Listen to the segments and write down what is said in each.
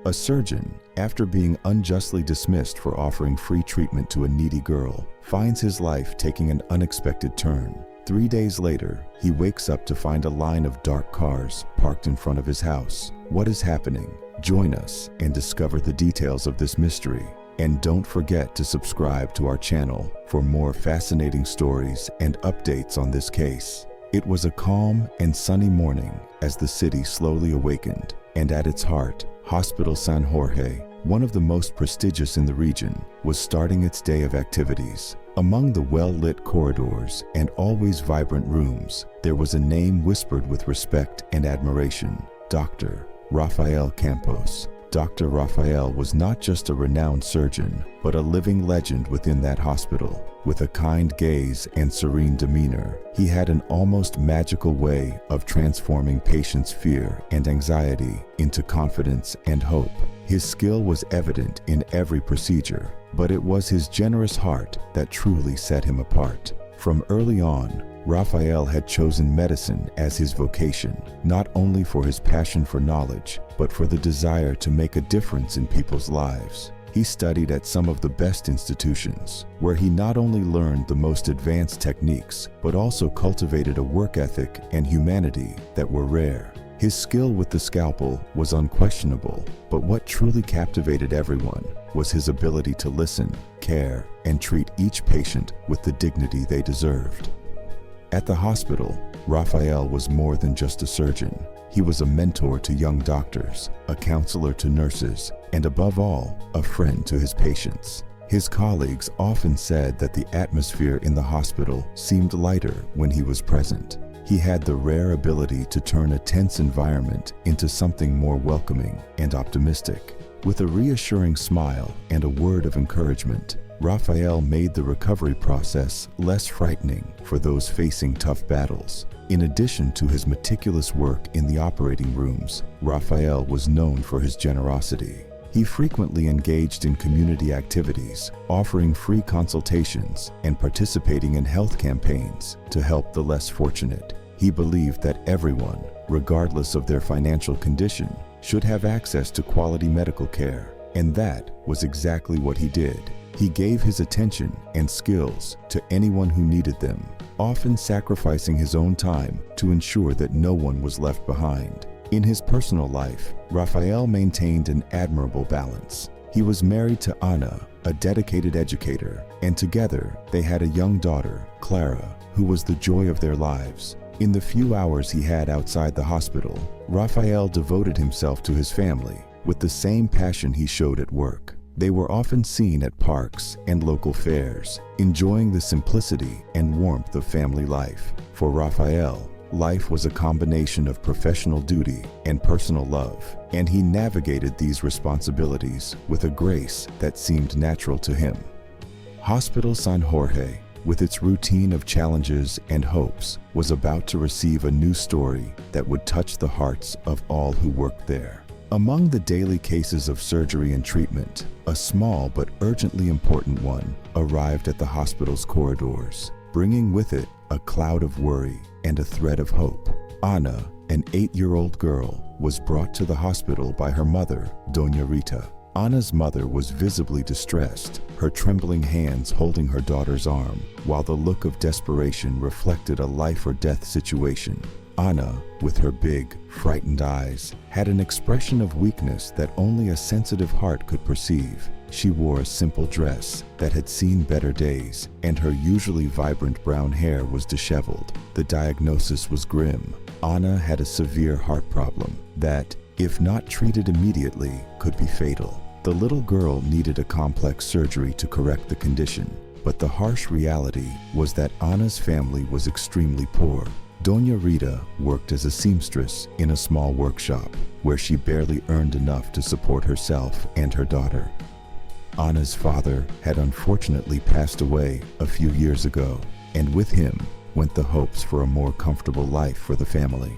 A surgeon, after being unjustly dismissed for offering free treatment to a needy girl, finds his life taking an unexpected turn. 3 days later, he wakes up to find a line of dark cars parked in front of his house. What is happening? Join us and discover the details of this mystery. And don't forget to subscribe to our channel for more fascinating stories and updates on this case. It was a calm and sunny morning as the city slowly awakened, and at its heart, Hospital San Jorge, one of the most prestigious in the region, was starting its day of activities. Among the well-lit corridors and always vibrant rooms, there was a name whispered with respect and admiration: Dr. Rafael Campos. Dr. Rafael was not just a renowned surgeon, but a living legend within that hospital. With a kind gaze and serene demeanor, he had an almost magical way of transforming patients' fear and anxiety into confidence and hope. His skill was evident in every procedure, but it was his generous heart that truly set him apart. From early on, Rafael had chosen medicine as his vocation, not only for his passion for knowledge, but for the desire to make a difference in people's lives. He studied at some of the best institutions, where he not only learned the most advanced techniques, but also cultivated a work ethic and humanity that were rare. His skill with the scalpel was unquestionable, but what truly captivated everyone was his ability to listen, care, and treat each patient with the dignity they deserved. At the hospital, Rafael was more than just a surgeon. He was a mentor to young doctors, a counselor to nurses, and above all, a friend to his patients. His colleagues often said that the atmosphere in the hospital seemed lighter when he was present. He had the rare ability to turn a tense environment into something more welcoming and optimistic. With a reassuring smile and a word of encouragement, Rafael made the recovery process less frightening for those facing tough battles. In addition to his meticulous work in the operating rooms, Rafael was known for his generosity. He frequently engaged in community activities, offering free consultations and participating in health campaigns to help the less fortunate. He believed that everyone, regardless of their financial condition, should have access to quality medical care, and that was exactly what he did. He gave his attention and skills to anyone who needed them, often sacrificing his own time to ensure that no one was left behind. In his personal life, Rafael maintained an admirable balance. He was married to Ana, a dedicated educator, and together they had a young daughter, Clara, who was the joy of their lives. In the few hours he had outside the hospital, Rafael devoted himself to his family with the same passion he showed at work. They were often seen at parks and local fairs, enjoying the simplicity and warmth of family life. For Rafael, life was a combination of professional duty and personal love, and he navigated these responsibilities with a grace that seemed natural to him. Hospital San Jorge, with its routine of challenges and hopes, was about to receive a new story that would touch the hearts of all who worked there. Among the daily cases of surgery and treatment, a small but urgently important one arrived at the hospital's corridors, bringing with it a cloud of worry and a thread of hope. Ana, an 8-year-old girl, was brought to the hospital by her mother, Doña Rita. Ana's mother was visibly distressed, her trembling hands holding her daughter's arm, while the look of desperation reflected a life-or-death situation. Ana, with her big, frightened eyes, had an expression of weakness that only a sensitive heart could perceive. She wore a simple dress that had seen better days, and her usually vibrant brown hair was disheveled. The diagnosis was grim. Ana had a severe heart problem that, if not treated immediately, could be fatal. The little girl needed a complex surgery to correct the condition, but the harsh reality was that Ana's family was extremely poor. Doña Rita worked as a seamstress in a small workshop, where she barely earned enough to support herself and her daughter. Ana's father had unfortunately passed away a few years ago, and with him went the hopes for a more comfortable life for the family.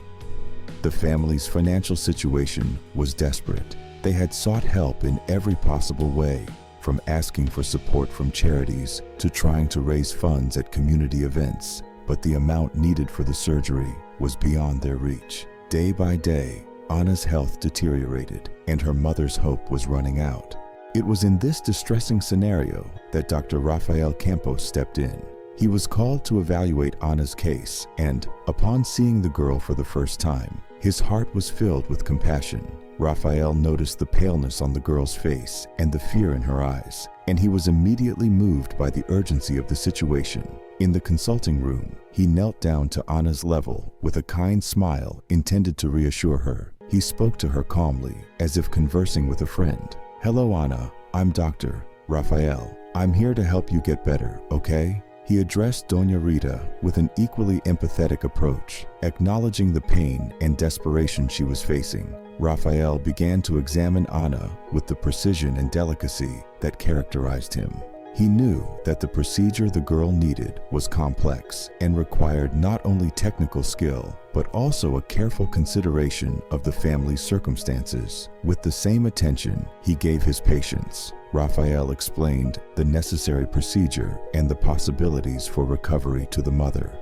The family's financial situation was desperate. They had sought help in every possible way, from asking for support from charities to trying to raise funds at community events, but the amount needed for the surgery was beyond their reach. Day by day, Anna's health deteriorated, and her mother's hope was running out. It was in this distressing scenario that Dr. Rafael Campos stepped in. He was called to evaluate Anna's case, and, upon seeing the girl for the first time, his heart was filled with compassion. Rafael noticed the paleness on the girl's face and the fear in her eyes, and he was immediately moved by the urgency of the situation. In the consulting room, he knelt down to Anna's level with a kind smile intended to reassure her. He spoke to her calmly, as if conversing with a friend. "Hello, Anna. I'm Dr. Rafael. I'm here to help you get better, okay?" He addressed Doña Rita with an equally empathetic approach, acknowledging the pain and desperation she was facing. Rafael began to examine Anna with the precision and delicacy that characterized him. He knew that the procedure the girl needed was complex and required not only technical skill, but also a careful consideration of the family's circumstances. With the same attention he gave his patients, Rafael explained the necessary procedure and the possibilities for recovery to the mother.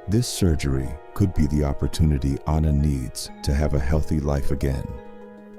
This surgery could be the opportunity Anna needs to have a healthy life again.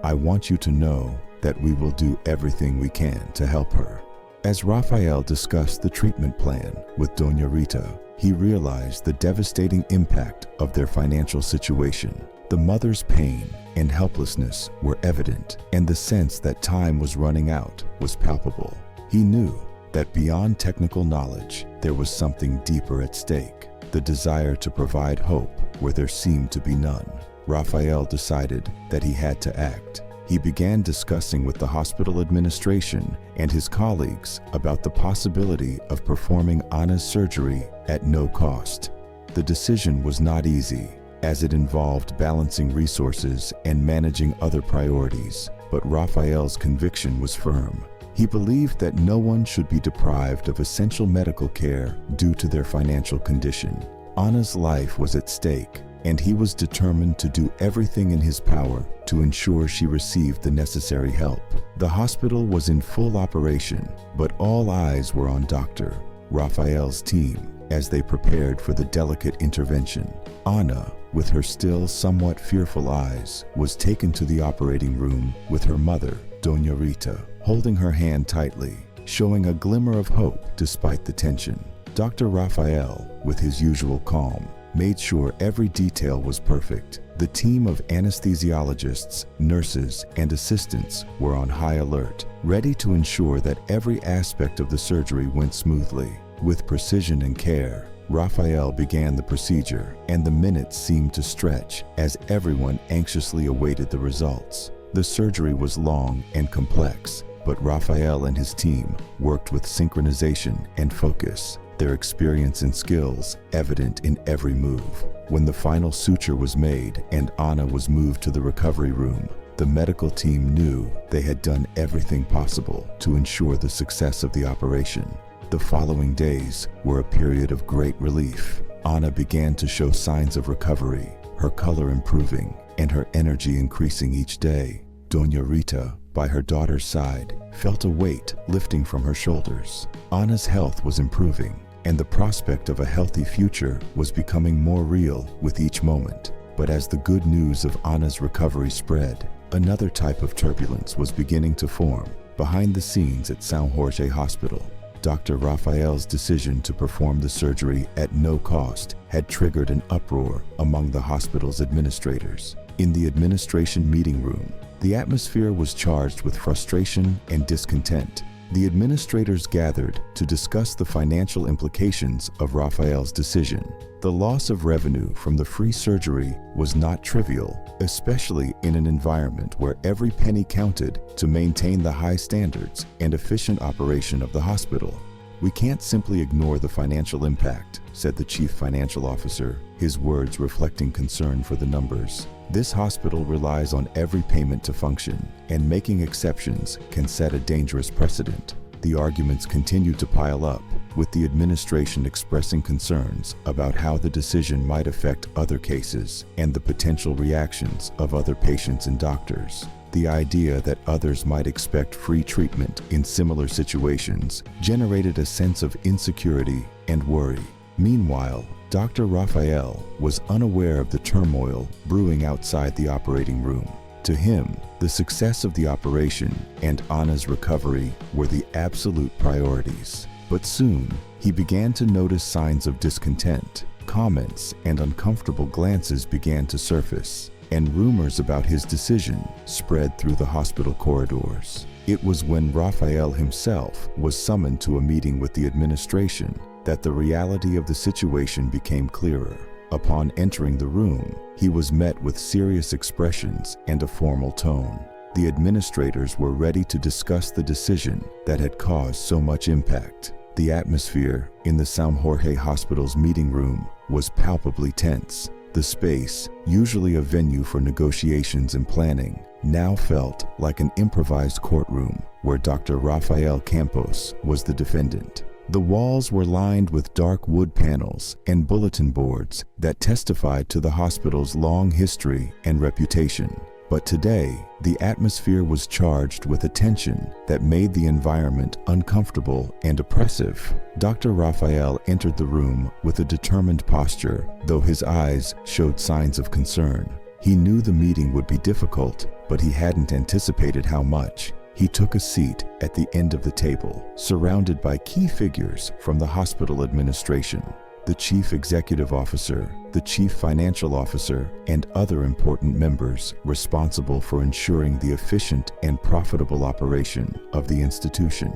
I want you to know that we will do everything we can to help her. As Rafael discussed the treatment plan with Doña Rita, he realized the devastating impact of their financial situation. The mother's pain and helplessness were evident, and the sense that time was running out was palpable. He knew that beyond technical knowledge, there was something deeper at stake, the desire to provide hope where there seemed to be none. Rafael decided that he had to act. He began discussing with the hospital administration and his colleagues about the possibility of performing Anna's surgery at no cost. The decision was not easy, as it involved balancing resources and managing other priorities, but Rafael's conviction was firm. He believed that no one should be deprived of essential medical care due to their financial condition. Anna's life was at stake, and he was determined to do everything in his power to ensure she received the necessary help. The hospital was in full operation, but all eyes were on Dr. Rafael's team as they prepared for the delicate intervention. Anna, with her still somewhat fearful eyes, was taken to the operating room with her mother, Doña Rita, holding her hand tightly, showing a glimmer of hope despite the tension. Dr. Rafael, with his usual calm, made sure every detail was perfect. The team of anesthesiologists, nurses, and assistants were on high alert, ready to ensure that every aspect of the surgery went smoothly. With precision and care, Rafael began the procedure, and the minutes seemed to stretch as everyone anxiously awaited the results. The surgery was long and complex, but Rafael and his team worked with synchronization and focus, their experience and skills evident in every move. When the final suture was made and Anna was moved to the recovery room, the medical team knew they had done everything possible to ensure the success of the operation. The following days were a period of great relief. Anna began to show signs of recovery, her color improving and her energy increasing each day. Doña Rita, by her daughter's side, felt a weight lifting from her shoulders. Anna's health was improving, and the prospect of a healthy future was becoming more real with each moment. But as the good news of Anna's recovery spread, another type of turbulence was beginning to form. Behind the scenes at São Jorge Hospital, Dr. Rafael's decision to perform the surgery at no cost had triggered an uproar among the hospital's administrators. In the administration meeting room, the atmosphere was charged with frustration and discontent. The administrators gathered to discuss the financial implications of Rafael's decision. The loss of revenue from the free surgery was not trivial, especially in an environment where every penny counted to maintain the high standards and efficient operation of the hospital. "We can't simply ignore the financial impact," said the chief financial officer, his words reflecting concern for the numbers. "This hospital relies on every payment to function, and making exceptions can set a dangerous precedent." The arguments continued to pile up, with the administration expressing concerns about how the decision might affect other cases and the potential reactions of other patients and doctors. The idea that others might expect free treatment in similar situations generated a sense of insecurity and worry. Meanwhile, Dr. Raphael was unaware of the turmoil brewing outside the operating room. To him, the success of the operation and Anna's recovery were the absolute priorities. But soon, he began to notice signs of discontent. Comments and uncomfortable glances began to surface, and rumors about his decision spread through the hospital corridors. It was when Raphael himself was summoned to a meeting with the administration that the reality of the situation became clearer. Upon entering the room, he was met with serious expressions and a formal tone. The administrators were ready to discuss the decision that had caused so much impact. The atmosphere in the São Jorge Hospital's meeting room was palpably tense. The space, usually a venue for negotiations and planning, now felt like an improvised courtroom where Dr. Rafael Campos was the defendant. The walls were lined with dark wood panels and bulletin boards that testified to the hospital's long history and reputation. But today, the atmosphere was charged with a tension that made the environment uncomfortable and oppressive. Dr. Raphael entered the room with a determined posture, though his eyes showed signs of concern. He knew the meeting would be difficult, but he hadn't anticipated how much. He took a seat at the end of the table, surrounded by key figures from the hospital administration. The chief executive officer, the chief financial officer, and other important members responsible for ensuring the efficient and profitable operation of the institution.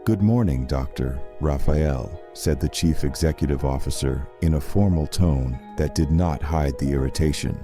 "Good morning, Dr. Raphael," said the chief executive officer in a formal tone that did not hide the irritation.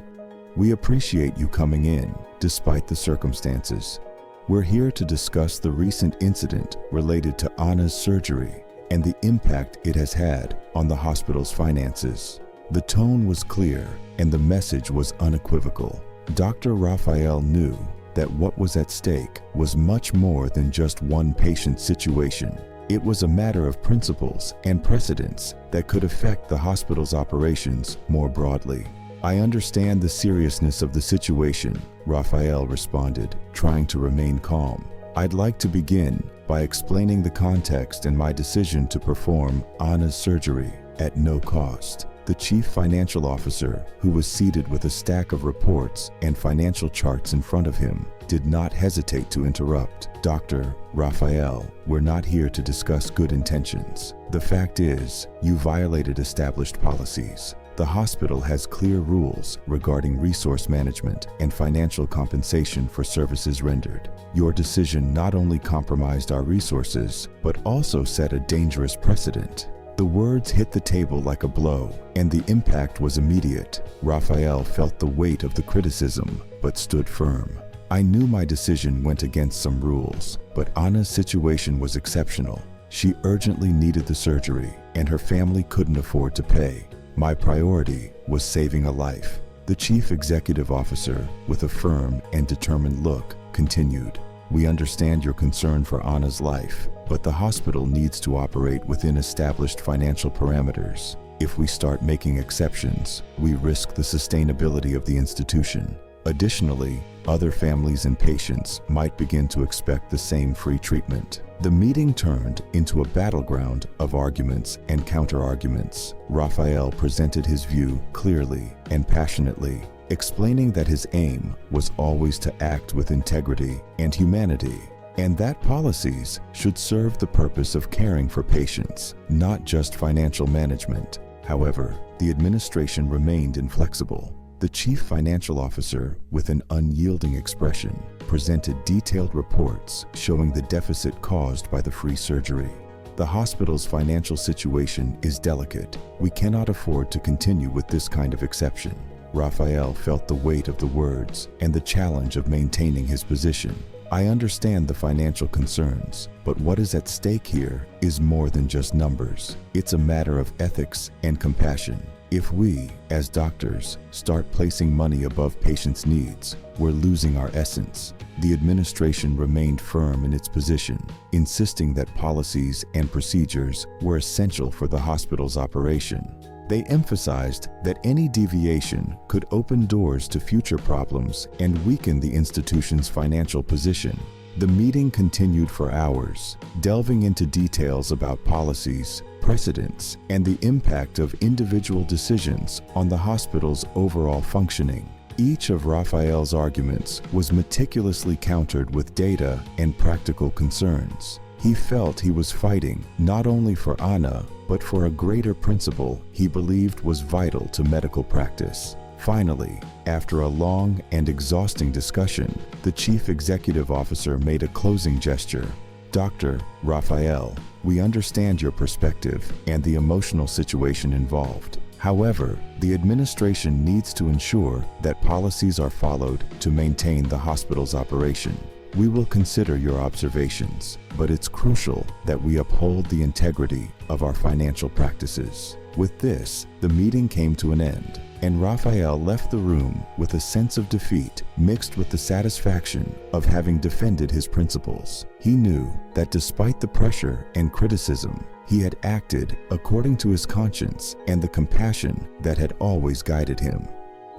"We appreciate you coming in, despite the circumstances. We're here to discuss the recent incident related to Anna's surgery and the impact it has had on the hospital's finances." The tone was clear and the message was unequivocal. Dr. Raphael knew that what was at stake was much more than just one patient's situation. It was a matter of principles and precedents that could affect the hospital's operations more broadly. "I understand the seriousness of the situation," Raphael responded, trying to remain calm. "I'd like to begin by explaining the context and my decision to perform Anna's surgery at no cost." The chief financial officer, who was seated with a stack of reports and financial charts in front of him, did not hesitate to interrupt. "Dr. Raphael, we're not here to discuss good intentions. The fact is, you violated established policies. The hospital has clear rules regarding resource management and financial compensation for services rendered. Your decision not only compromised our resources, but also set a dangerous precedent." The words hit the table like a blow, and the impact was immediate. Raphael felt the weight of the criticism, but stood firm. "I knew my decision went against some rules, but Anna's situation was exceptional. She urgently needed the surgery, and her family couldn't afford to pay. My priority was saving a life." The chief executive officer, with a firm and determined look, continued, "We understand your concern for Anna's life, but the hospital needs to operate within established financial parameters. If we start making exceptions, we risk the sustainability of the institution. Additionally, other families and patients might begin to expect the same free treatment." The meeting turned into a battleground of arguments and counter-arguments. Raphael presented his view clearly and passionately, explaining that his aim was always to act with integrity and humanity, and that policies should serve the purpose of caring for patients, not just financial management. However, the administration remained inflexible. The chief financial officer, with an unyielding expression, presented detailed reports showing the deficit caused by the free surgery. "The hospital's financial situation is delicate. We cannot afford to continue with this kind of exception." Raphael felt the weight of the words and the challenge of maintaining his position. "I understand the financial concerns, but what is at stake here is more than just numbers. It's a matter of ethics and compassion. If we, as doctors, start placing money above patients' needs, we're losing our essence." The administration remained firm in its position, insisting that policies and procedures were essential for the hospital's operation. They emphasized that any deviation could open doors to future problems and weaken the institution's financial position. The meeting continued for hours, delving into details about policies, precedents, and the impact of individual decisions on the hospital's overall functioning. Each of Raphael's arguments was meticulously countered with data and practical concerns. He felt he was fighting not only for Anna, but for a greater principle he believed was vital to medical practice. Finally, after a long and exhausting discussion, the chief executive officer made a closing gesture. "Dr. Raphael, we understand your perspective and the emotional situation involved. However, the administration needs to ensure that policies are followed to maintain the hospital's operation. We will consider your observations, but it's crucial that we uphold the integrity of our financial practices." With this, the meeting came to an end, and Raphael left the room with a sense of defeat mixed with the satisfaction of having defended his principles. He knew that despite the pressure and criticism, he had acted according to his conscience and the compassion that had always guided him.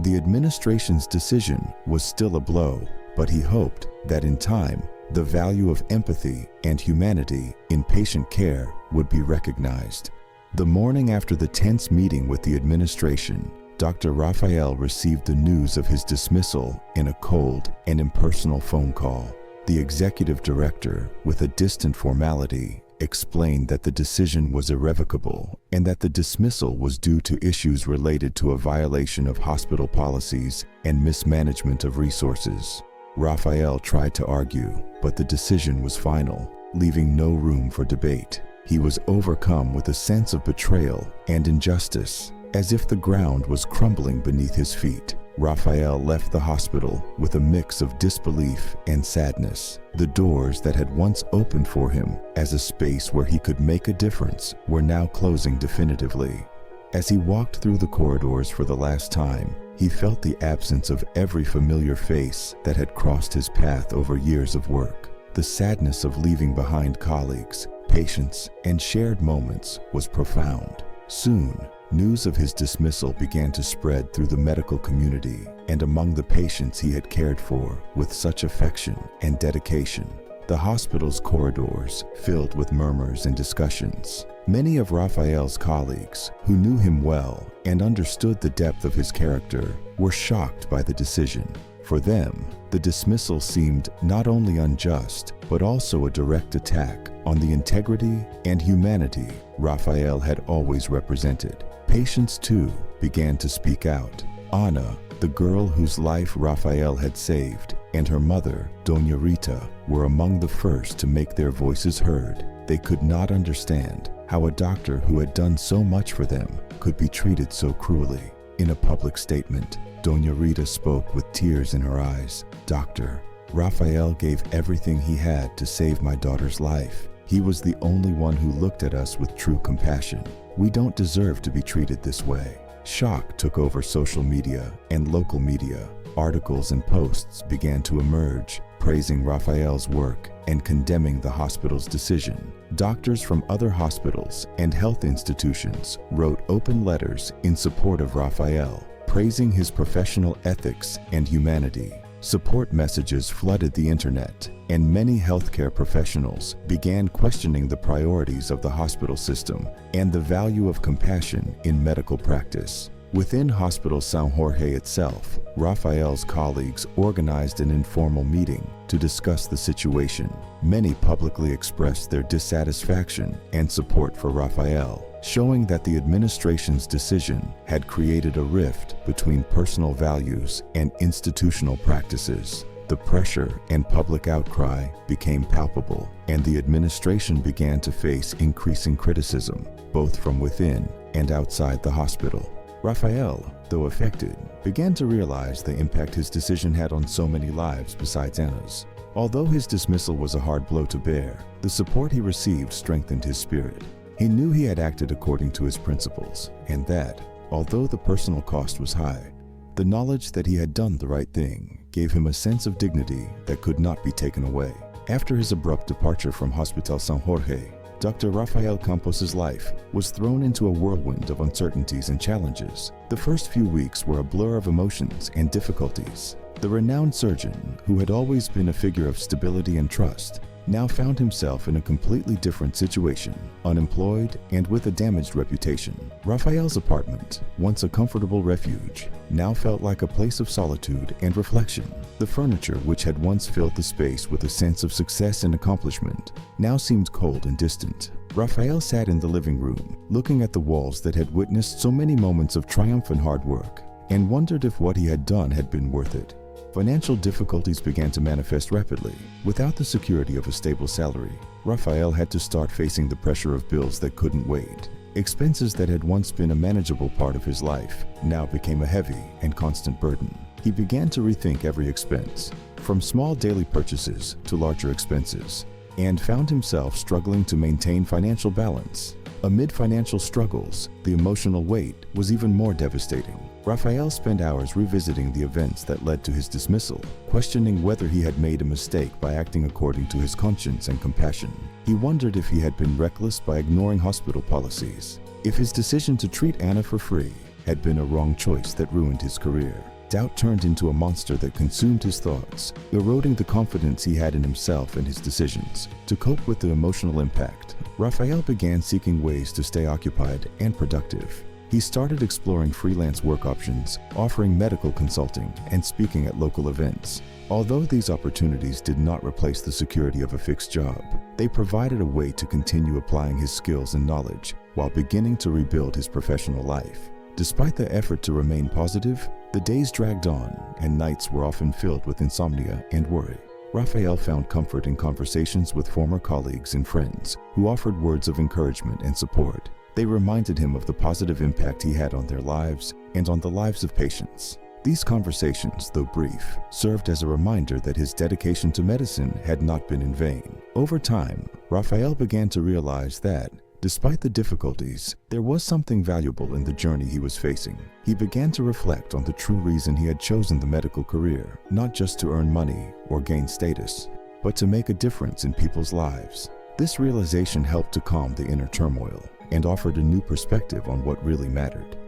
The administration's decision was still a blow, but he hoped that in time, the value of empathy and humanity in patient care would be recognized. The morning after the tense meeting with the administration, Dr. Raphael received the news of his dismissal in a cold and impersonal phone call. The executive director, with a distant formality, explained that the decision was irrevocable and that the dismissal was due to issues related to a violation of hospital policies and mismanagement of resources. Raphael tried to argue, but the decision was final, leaving no room for debate. He was overcome with a sense of betrayal and injustice, as if the ground was crumbling beneath his feet. Raphael left the hospital with a mix of disbelief and sadness. The doors that had once opened for him as a space where he could make a difference were now closing definitively. As he walked through the corridors for the last time, he felt the absence of every familiar face that had crossed his path over years of work. The sadness of leaving behind colleagues, patients, and shared moments was profound. Soon, news of his dismissal began to spread through the medical community and among the patients he had cared for with such affection and dedication. The hospital's corridors filled with murmurs and discussions. Many of Raphael's colleagues, who knew him well and understood the depth of his character, were shocked by the decision. For them, the dismissal seemed not only unjust, but also a direct attack on the integrity and humanity Raphael had always represented. Patients, too, began to speak out. Anna, the girl whose life Raphael had saved, and her mother, Doña Rita, were among the first to make their voices heard. They could not understand how a doctor who had done so much for them could be treated so cruelly. In a public statement, Doña Rita spoke with tears in her eyes. "Doctor, Raphael gave everything he had to save my daughter's life. He was the only one who looked at us with true compassion. We don't deserve to be treated this way." Shock took over social media and local media. Articles and posts began to emerge, praising Raphael's work and condemning the hospital's decision. Doctors from other hospitals and health institutions wrote open letters in support of Raphael, praising his professional ethics and humanity. Support messages flooded the internet, and many healthcare professionals began questioning the priorities of the hospital system and the value of compassion in medical practice. Within Hospital São Jorge itself, Raphael's colleagues organized an informal meeting to discuss the situation. Many publicly expressed their dissatisfaction and support for Raphael, showing that the administration's decision had created a rift between personal values and institutional practices. The pressure and public outcry became palpable, and the administration began to face increasing criticism, both from within and outside the hospital. Raphael, though affected, began to realize the impact his decision had on so many lives besides Anna's. Although his dismissal was a hard blow to bear, the support he received strengthened his spirit. He knew he had acted according to his principles, and that, although the personal cost was high, the knowledge that he had done the right thing gave him a sense of dignity that could not be taken away. After his abrupt departure from Hospital São Jorge, Dr. Rafael Campos's life was thrown into a whirlwind of uncertainties and challenges. The first few weeks were a blur of emotions and difficulties. The renowned surgeon, who had always been a figure of stability and trust, now found himself in a completely different situation, unemployed and with a damaged reputation. Rafael's apartment, once a comfortable refuge, now felt like a place of solitude and reflection. The furniture, which had once filled the space with a sense of success and accomplishment, now seemed cold and distant. Rafael sat in the living room, looking at the walls that had witnessed so many moments of triumph and hard work, and wondered if what he had done had been worth it. Financial difficulties began to manifest rapidly. Without the security of a stable salary, Rafael had to start facing the pressure of bills that couldn't wait. Expenses that had once been a manageable part of his life now became a heavy and constant burden. He began to rethink every expense, from small daily purchases to larger expenses, and found himself struggling to maintain financial balance. Amid financial struggles, the emotional weight was even more devastating. Rafael spent hours revisiting the events that led to his dismissal, questioning whether he had made a mistake by acting according to his conscience and compassion. He wondered if he had been reckless by ignoring hospital policies, if his decision to treat Anna for free had been a wrong choice that ruined his career. Doubt turned into a monster that consumed his thoughts, eroding the confidence he had in himself and his decisions. To cope with the emotional impact, Rafael began seeking ways to stay occupied and productive. He started exploring freelance work options, offering medical consulting, and speaking at local events. Although these opportunities did not replace the security of a fixed job, they provided a way to continue applying his skills and knowledge while beginning to rebuild his professional life. Despite the effort to remain positive, the days dragged on and nights were often filled with insomnia and worry. Rafael found comfort in conversations with former colleagues and friends who offered words of encouragement and support. They reminded him of the positive impact he had on their lives and on the lives of patients. These conversations, though brief, served as a reminder that his dedication to medicine had not been in vain. Over time, Rafael began to realize that, despite the difficulties, there was something valuable in the journey he was facing. He began to reflect on the true reason he had chosen the medical career, not just to earn money or gain status, but to make a difference in people's lives. This realization helped to calm the inner turmoil and offered a new perspective on what really mattered.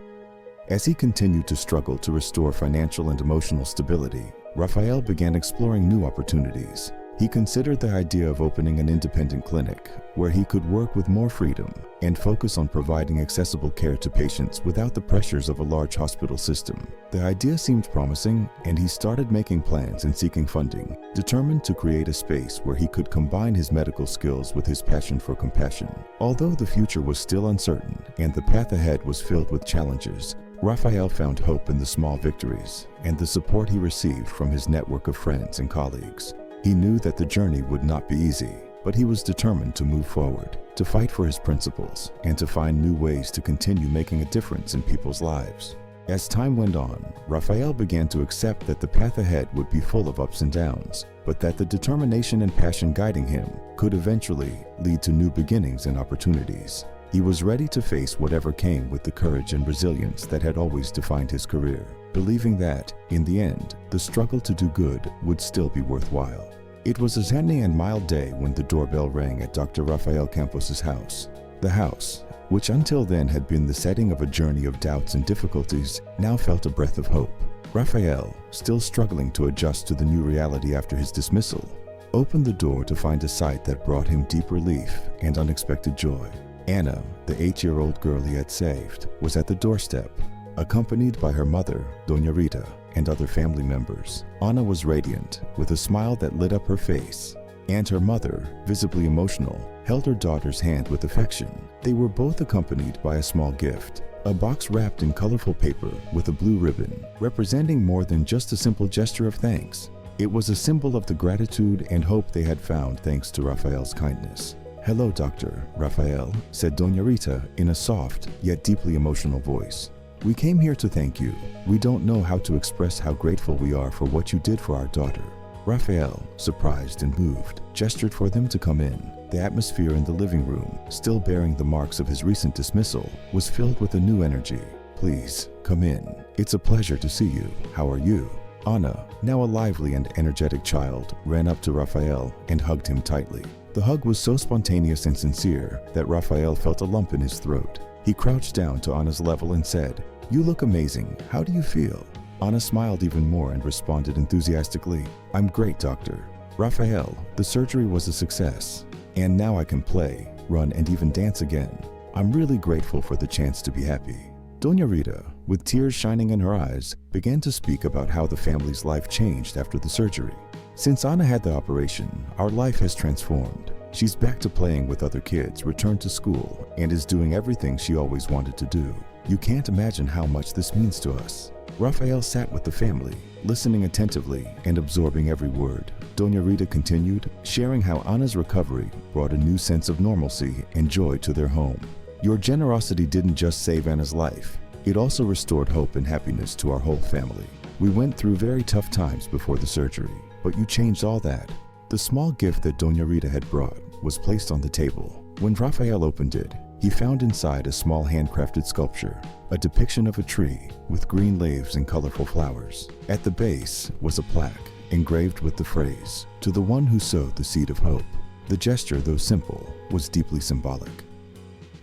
As he continued to struggle to restore financial and emotional stability, Rafael began exploring new opportunities. He considered the idea of opening an independent clinic where he could work with more freedom and focus on providing accessible care to patients without the pressures of a large hospital system. The idea seemed promising, and he started making plans and seeking funding, determined to create a space where he could combine his medical skills with his passion for compassion. Although the future was still uncertain and the path ahead was filled with challenges, Rafael found hope in the small victories and the support he received from his network of friends and colleagues. He knew that the journey would not be easy, but he was determined to move forward, to fight for his principles, and to find new ways to continue making a difference in people's lives. As time went on, Rafael began to accept that the path ahead would be full of ups and downs, but that the determination and passion guiding him could eventually lead to new beginnings and opportunities. He was ready to face whatever came with the courage and resilience that had always defined his career, believing that, in the end, the struggle to do good would still be worthwhile. It was a sunny and mild day when the doorbell rang at Dr. Rafael Campos's house. The house, which until then had been the setting of a journey of doubts and difficulties, now felt a breath of hope. Rafael, still struggling to adjust to the new reality after his dismissal, opened the door to find a sight that brought him deep relief and unexpected joy. Anna, the 8-year-old girl he had saved, was at the doorstep, accompanied by her mother, Doña Rita, and other family members. Anna was radiant, with a smile that lit up her face, and her mother, visibly emotional, held her daughter's hand with affection. They were both accompanied by a small gift, a box wrapped in colorful paper with a blue ribbon, representing more than just a simple gesture of thanks. It was a symbol of the gratitude and hope they had found thanks to Rafael's kindness. "Hello, Dr. Rafael," said Doña Rita in a soft yet deeply emotional voice. "We came here to thank you. We don't know how to express how grateful we are for what you did for our daughter." Rafael, surprised and moved, gestured for them to come in. The atmosphere in the living room, still bearing the marks of his recent dismissal, was filled with a new energy. "Please, come in. It's a pleasure to see you. How are you?" Anna, now a lively and energetic child, ran up to Rafael and hugged him tightly. The hug was so spontaneous and sincere that Raphael felt a lump in his throat. He crouched down to Anna's level and said, "You look amazing. How do you feel?" Anna smiled even more and responded enthusiastically, "I'm great, doctor. Raphael, the surgery was a success, and now I can play, run, and even dance again. I'm really grateful for the chance to be happy." Doña Rita, with tears shining in her eyes, began to speak about how the family's life changed after the surgery. "Since Anna had the operation, our life has transformed. She's back to playing with other kids, returned to school, and is doing everything she always wanted to do. You can't imagine how much this means to us." Raphael sat with the family, listening attentively and absorbing every word. Doña Rita continued, sharing how Anna's recovery brought a new sense of normalcy and joy to their home. "Your generosity didn't just save Anna's life, it also restored hope and happiness to our whole family. We went through very tough times before the surgery, but you changed all that." The small gift that Doña Rita had brought was placed on the table. When Raphael opened it, he found inside a small handcrafted sculpture, a depiction of a tree with green leaves and colorful flowers. At the base was a plaque engraved with the phrase, "To the one who sowed the seed of hope." The gesture, though simple, was deeply symbolic.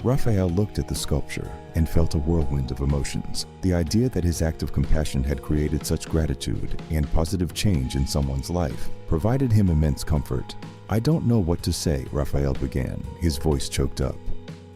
Raphael looked at the sculpture and felt a whirlwind of emotions. The idea that his act of compassion had created such gratitude and positive change in someone's life provided him immense comfort. "I don't know what to say," Raphael began, his voice choked up.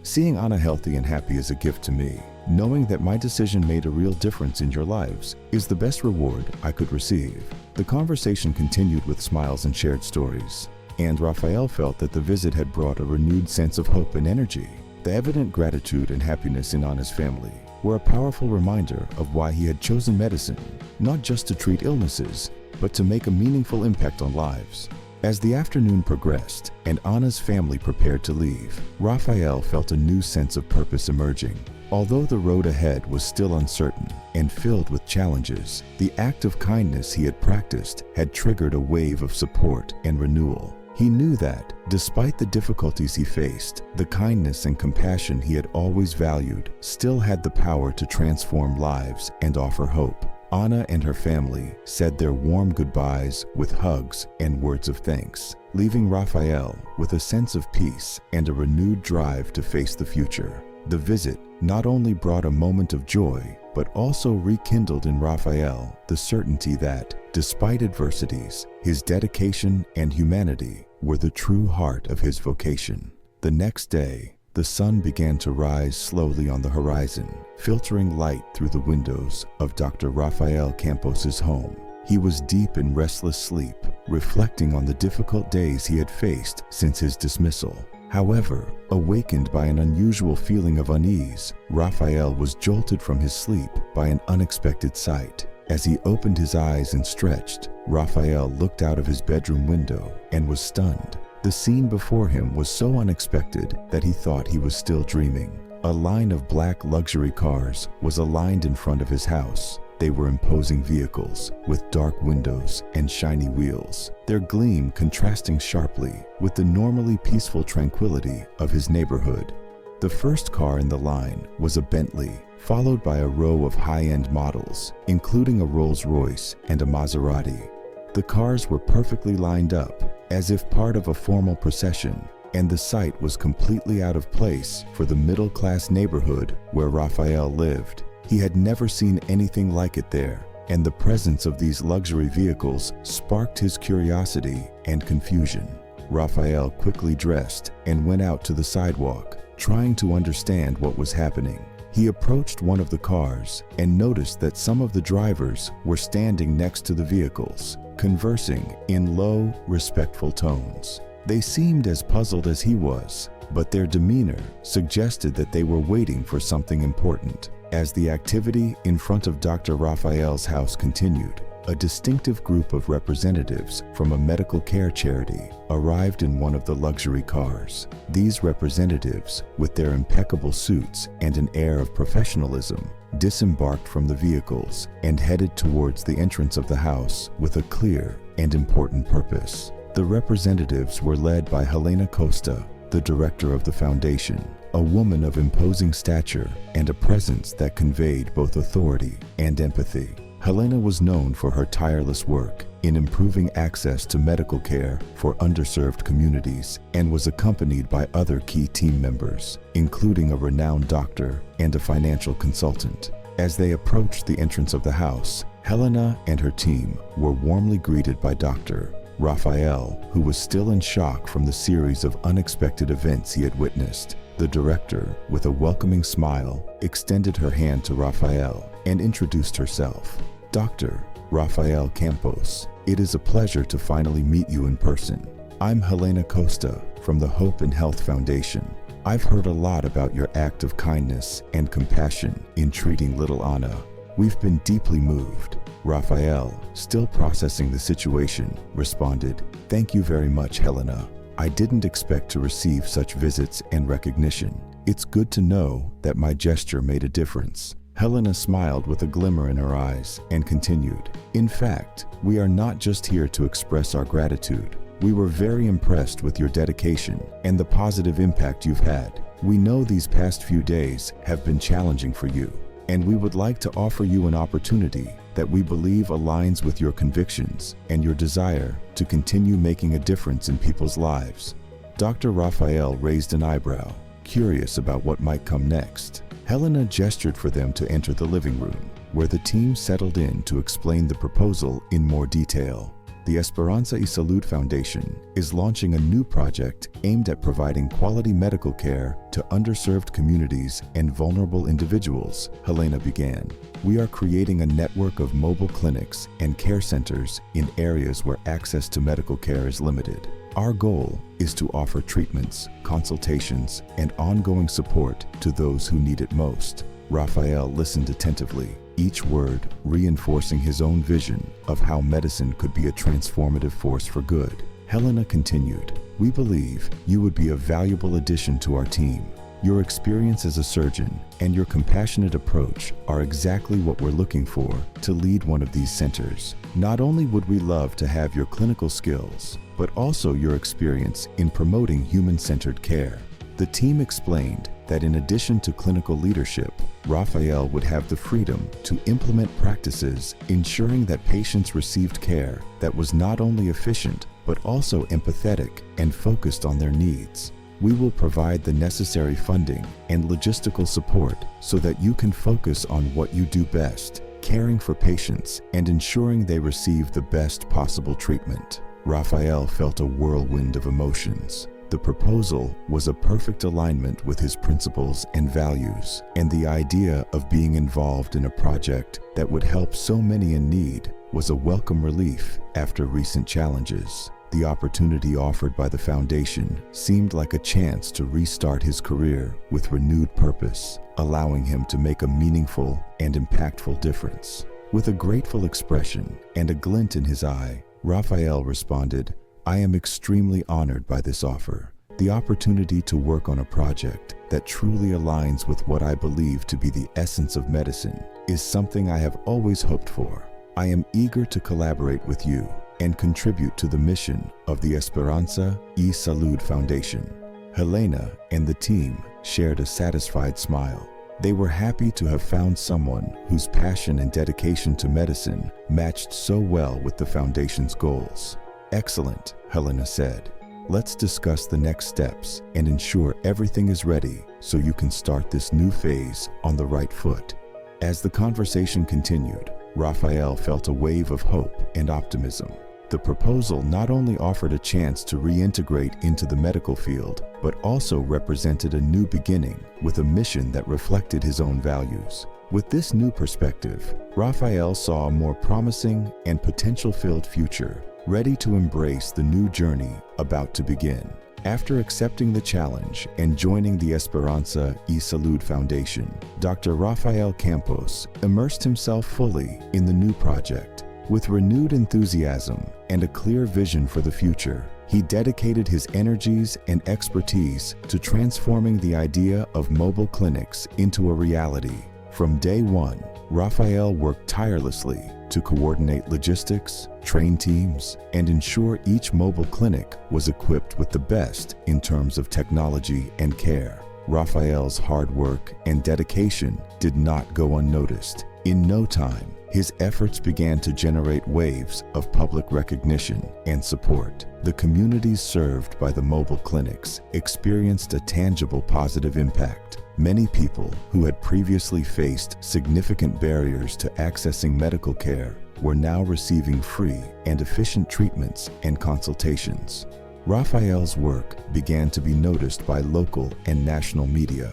"Seeing Anna healthy and happy is a gift to me. Knowing that my decision made a real difference in your lives is the best reward I could receive." The conversation continued with smiles and shared stories, and Raphael felt that the visit had brought a renewed sense of hope and energy. The evident gratitude and happiness in Anna's family were a powerful reminder of why he had chosen medicine, not just to treat illnesses, but to make a meaningful impact on lives. As the afternoon progressed and Anna's family prepared to leave, Raphael felt a new sense of purpose emerging. Although the road ahead was still uncertain and filled with challenges, the act of kindness he had practiced had triggered a wave of support and renewal. He knew that, despite the difficulties he faced, the kindness and compassion he had always valued still had the power to transform lives and offer hope. Anna and her family said their warm goodbyes with hugs and words of thanks, leaving Raphael with a sense of peace and a renewed drive to face the future. The visit not only brought a moment of joy, but also rekindled in Raphael the certainty that, despite adversities, his dedication and humanity were the true heart of his vocation. The next day, the sun began to rise slowly on the horizon, filtering light through the windows of Dr. Rafael Campos's home. He was deep in restless sleep, reflecting on the difficult days he had faced since his dismissal. However, awakened by an unusual feeling of unease, Raphael was jolted from his sleep by an unexpected sight. As he opened his eyes and stretched, Raphael looked out of his bedroom window and was stunned. The scene before him was so unexpected that he thought he was still dreaming. A line of black luxury cars was aligned in front of his house. They were imposing vehicles with dark windows and shiny wheels, their gleam contrasting sharply with the normally peaceful tranquility of his neighborhood. The first car in the line was a Bentley, followed by a row of high-end models, including a Rolls-Royce and a Maserati. The cars were perfectly lined up, as if part of a formal procession, and the sight was completely out of place for the middle-class neighborhood where Raphael lived. He had never seen anything like it there, and the presence of these luxury vehicles sparked his curiosity and confusion. Raphael quickly dressed and went out to the sidewalk, trying to understand what was happening. He approached one of the cars and noticed that some of the drivers were standing next to the vehicles, conversing in low, respectful tones. They seemed as puzzled as he was, but their demeanor suggested that they were waiting for something important. As the activity in front of Dr. Raphael's house continued, a distinctive group of representatives from a medical care charity arrived in one of the luxury cars. These representatives, with their impeccable suits and an air of professionalism, disembarked from the vehicles and headed towards the entrance of the house with a clear and important purpose. The representatives were led by Helena Costa, the director of the foundation, a woman of imposing stature and a presence that conveyed both authority and empathy. Helena was known for her tireless work in improving access to medical care for underserved communities and was accompanied by other key team members, including a renowned doctor and a financial consultant. As they approached the entrance of the house, Helena and her team were warmly greeted by Dr. Raphael, who was still in shock from the series of unexpected events he had witnessed. The director, with a welcoming smile, extended her hand to Raphael and introduced herself. Dr. Raphael Campos, it is a pleasure to finally meet you in person. I'm Helena Costa from the Hope and Health Foundation. I've heard a lot about your act of kindness and compassion in treating little Anna. We've been deeply moved. Raphael, still processing the situation, responded, "Thank you very much, Helena. I didn't expect to receive such visits and recognition. It's good to know that my gesture made a difference." Helena smiled with a glimmer in her eyes and continued, "In fact, we are not just here to express our gratitude. We were very impressed with your dedication and the positive impact you've had. We know these past few days have been challenging for you, and we would like to offer you an opportunity that we believe aligns with your convictions and your desire to continue making a difference in people's lives." Dr. Raphael raised an eyebrow, curious about what might come next. Helena gestured for them to enter the living room, where the team settled in to explain the proposal in more detail. The Esperanza y Salud Foundation is launching a new project aimed at providing quality medical care to underserved communities and vulnerable individuals, Helena began. "We are creating a network of mobile clinics and care centers in areas where access to medical care is limited. Our goal is to offer treatments, consultations, and ongoing support to those who need it most." Raphael listened attentively, each word reinforcing his own vision of how medicine could be a transformative force for good. Helena continued, "We believe you would be a valuable addition to our team. Your experience as a surgeon and your compassionate approach are exactly what we're looking for to lead one of these centers. Not only would we love to have your clinical skills, but also your experience in promoting human-centered care." The team explained that in addition to clinical leadership, Raphael would have the freedom to implement practices ensuring that patients received care that was not only efficient, but also empathetic and focused on their needs. "We will provide the necessary funding and logistical support so that you can focus on what you do best, caring for patients and ensuring they receive the best possible treatment." Raphael felt a whirlwind of emotions. The proposal was a perfect alignment with his principles and values, and the idea of being involved in a project that would help so many in need was a welcome relief after recent challenges. The opportunity offered by the foundation seemed like a chance to restart his career with renewed purpose, allowing him to make a meaningful and impactful difference. With a grateful expression and a glint in his eye, Raphael responded, "I am extremely honored by this offer. The opportunity to work on a project that truly aligns with what I believe to be the essence of medicine is something I have always hoped for. I am eager to collaborate with you and contribute to the mission of the Esperanza y Salud Foundation." Helena and the team shared a satisfied smile. They were happy to have found someone whose passion and dedication to medicine matched so well with the foundation's goals. "Excellent," Helena said. "Let's discuss the next steps and ensure everything is ready so you can start this new phase on the right foot." As the conversation continued, Raphael felt a wave of hope and optimism. The proposal not only offered a chance to reintegrate into the medical field, but also represented a new beginning with a mission that reflected his own values. With this new perspective, Raphael saw a more promising and potential-filled future, ready to embrace the new journey about to begin. After accepting the challenge and joining the Esperanza y Salud Foundation, Dr. Raphael Campos immersed himself fully in the new project. With renewed enthusiasm and a clear vision for the future, he dedicated his energies and expertise to transforming the idea of mobile clinics into a reality. From day one, Raphael worked tirelessly to coordinate logistics, train teams, and ensure each mobile clinic was equipped with the best in terms of technology and care. Raphael's hard work and dedication did not go unnoticed. In no time, his efforts began to generate waves of public recognition and support. The communities served by the mobile clinics experienced a tangible positive impact. Many people who had previously faced significant barriers to accessing medical care were now receiving free and efficient treatments and consultations. Raphael's work began to be noticed by local and national media.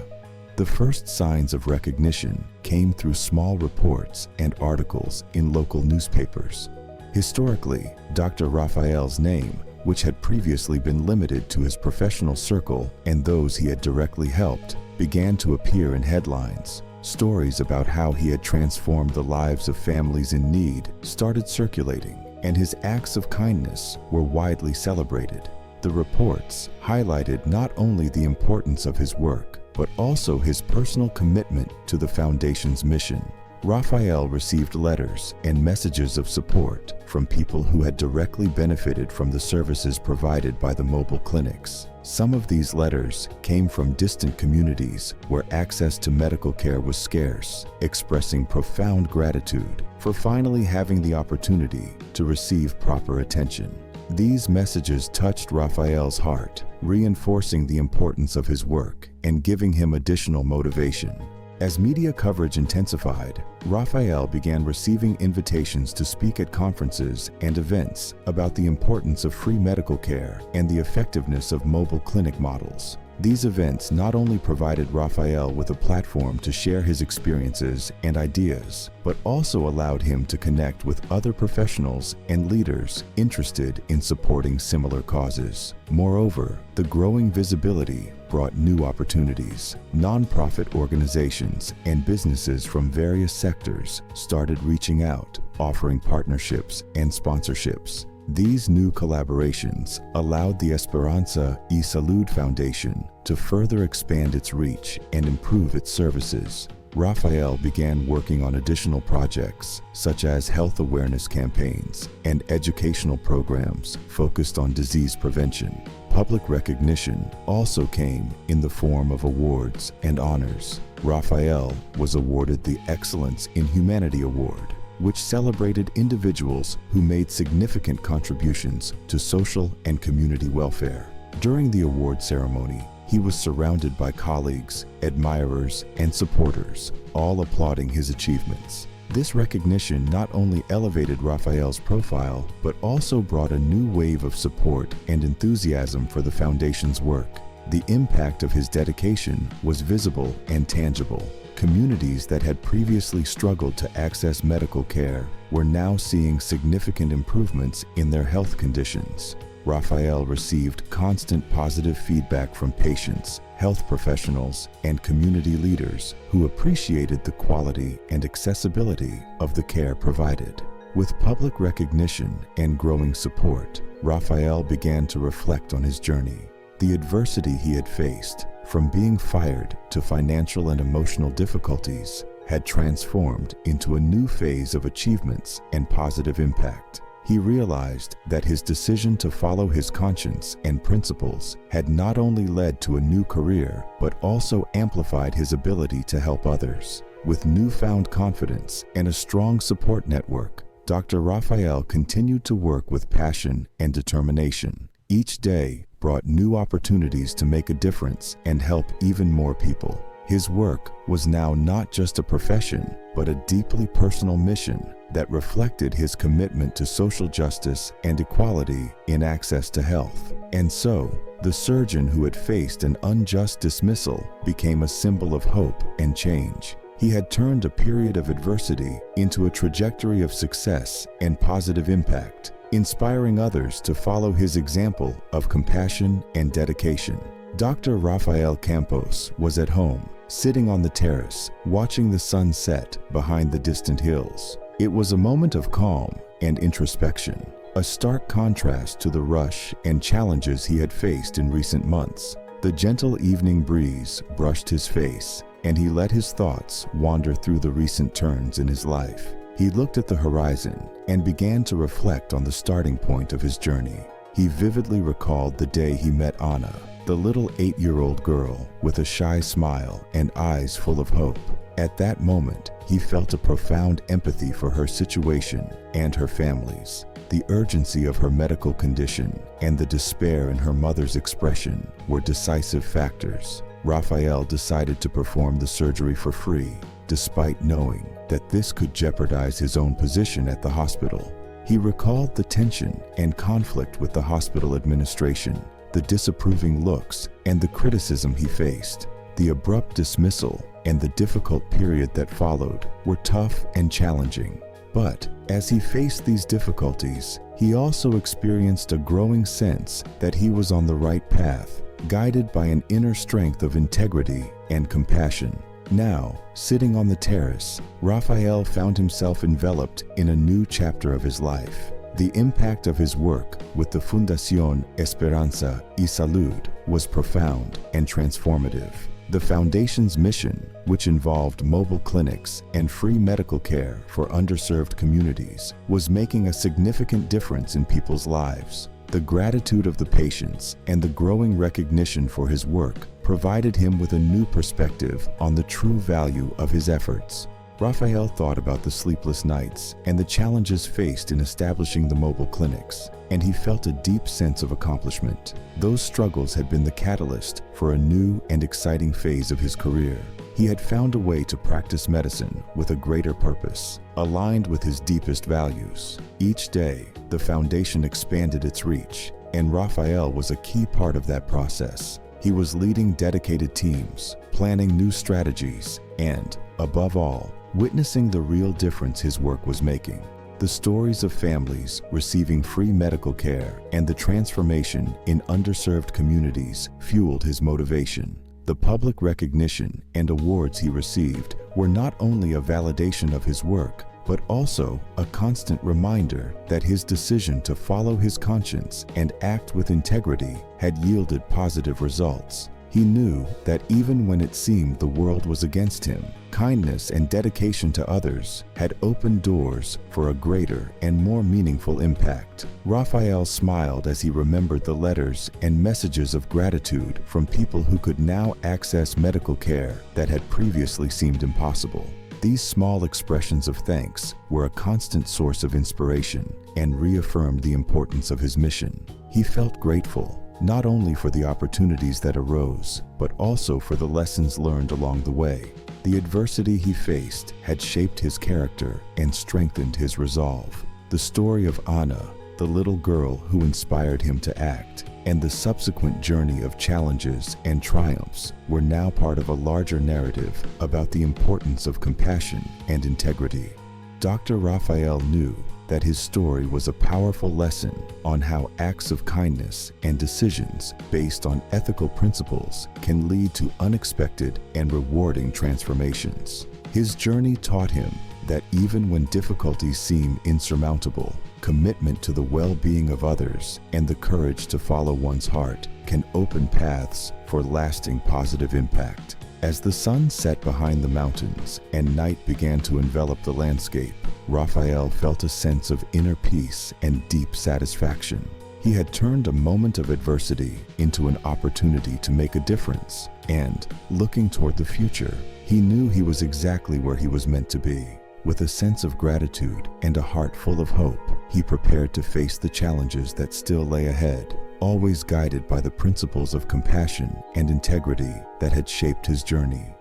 The first signs of recognition came through small reports and articles in local newspapers. Historically, Dr. Raphael's name, which had previously been limited to his professional circle and those he had directly helped, began to appear in headlines. Stories about how he had transformed the lives of families in need started circulating, and his acts of kindness were widely celebrated. The reports highlighted not only the importance of his work, but also his personal commitment to the Foundation's mission. Raphael received letters and messages of support from people who had directly benefited from the services provided by the mobile clinics. Some of these letters came from distant communities where access to medical care was scarce, expressing profound gratitude for finally having the opportunity to receive proper attention. These messages touched Raphael's heart, reinforcing the importance of his work and giving him additional motivation. As media coverage intensified, Raphael began receiving invitations to speak at conferences and events about the importance of free medical care and the effectiveness of mobile clinic models. These events not only provided Raphael with a platform to share his experiences and ideas, but also allowed him to connect with other professionals and leaders interested in supporting similar causes. Moreover, the growing visibility brought new opportunities. Nonprofit organizations and businesses from various sectors started reaching out, offering partnerships and sponsorships. These new collaborations allowed the Esperanza y Salud Foundation to further expand its reach and improve its services. Raphael began working on additional projects, such as health awareness campaigns and educational programs focused on disease prevention. Public recognition also came in the form of awards and honors. Raphael was awarded the Excellence in Humanity Award, which celebrated individuals who made significant contributions to social and community welfare. During the award ceremony, he was surrounded by colleagues, admirers, and supporters, all applauding his achievements. This recognition not only elevated Raphael's profile, but also brought a new wave of support and enthusiasm for the Foundation's work. The impact of his dedication was visible and tangible. Communities that had previously struggled to access medical care were now seeing significant improvements in their health conditions. Raphael received constant positive feedback from patients, health professionals, and community leaders who appreciated the quality and accessibility of the care provided. With public recognition and growing support, Raphael began to reflect on his journey. The adversity he had faced, from being fired to financial and emotional difficulties, had transformed into a new phase of achievements and positive impact. He realized that his decision to follow his conscience and principles had not only led to a new career, but also amplified his ability to help others. With newfound confidence and a strong support network, Dr. Raphael continued to work with passion and determination. Each day brought new opportunities to make a difference and help even more people. His work was now not just a profession, but a deeply personal mission that reflected his commitment to social justice and equality in access to health. And so, the surgeon who had faced an unjust dismissal became a symbol of hope and change. He had turned a period of adversity into a trajectory of success and positive impact, inspiring others to follow his example of compassion and dedication. Dr. Rafael Campos was at home, sitting on the terrace, watching the sun set behind the distant hills. It was a moment of calm and introspection, a stark contrast to the rush and challenges he had faced in recent months. The gentle evening breeze brushed his face, and he let his thoughts wander through the recent turns in his life. He looked at the horizon and began to reflect on the starting point of his journey. He vividly recalled the day he met Anna, the little 8-year-old girl with a shy smile and eyes full of hope. At that moment, he felt a profound empathy for her situation and her family's. The urgency of her medical condition and the despair in her mother's expression were decisive factors. Raphael decided to perform the surgery for free, despite knowing that this could jeopardize his own position at the hospital. He recalled the tension and conflict with the hospital administration, the disapproving looks, and the criticism he faced. The abrupt dismissal and the difficult period that followed were tough and challenging. But as he faced these difficulties, he also experienced a growing sense that he was on the right path, guided by an inner strength of integrity and compassion. Now, sitting on the terrace, Raphael found himself enveloped in a new chapter of his life. The impact of his work with the Fundación Esperanza y Salud was profound and transformative. The foundation's mission, which involved mobile clinics and free medical care for underserved communities, was making a significant difference in people's lives. The gratitude of the patients and the growing recognition for his work provided him with a new perspective on the true value of his efforts. Raphael thought about the sleepless nights and the challenges faced in establishing the mobile clinics, and he felt a deep sense of accomplishment. Those struggles had been the catalyst for a new and exciting phase of his career. He had found a way to practice medicine with a greater purpose, aligned with his deepest values. Each day, the foundation expanded its reach, and Raphael was a key part of that process. He was leading dedicated teams, planning new strategies, and, above all, witnessing the real difference his work was making. The stories of families receiving free medical care and the transformation in underserved communities fueled his motivation. The public recognition and awards he received were not only a validation of his work, but also a constant reminder that his decision to follow his conscience and act with integrity had yielded positive results. He knew that even when it seemed the world was against him, kindness and dedication to others had opened doors for a greater and more meaningful impact. Raphael smiled as he remembered the letters and messages of gratitude from people who could now access medical care that had previously seemed impossible. These small expressions of thanks were a constant source of inspiration and reaffirmed the importance of his mission. He felt grateful, not only for the opportunities that arose, but also for the lessons learned along the way. The adversity he faced had shaped his character and strengthened his resolve. The story of Anna, the little girl who inspired him to act, and the subsequent journey of challenges and triumphs were now part of a larger narrative about the importance of compassion and integrity. Dr. Raphael knew that his story was a powerful lesson on how acts of kindness and decisions based on ethical principles can lead to unexpected and rewarding transformations. His journey taught him that even when difficulties seem insurmountable, commitment to the well-being of others and the courage to follow one's heart can open paths for lasting positive impact. As the sun set behind the mountains and night began to envelop the landscape, Raphael felt a sense of inner peace and deep satisfaction. He had turned a moment of adversity into an opportunity to make a difference, and, looking toward the future, he knew he was exactly where he was meant to be. With a sense of gratitude and a heart full of hope, he prepared to face the challenges that still lay ahead, always guided by the principles of compassion and integrity that had shaped his journey.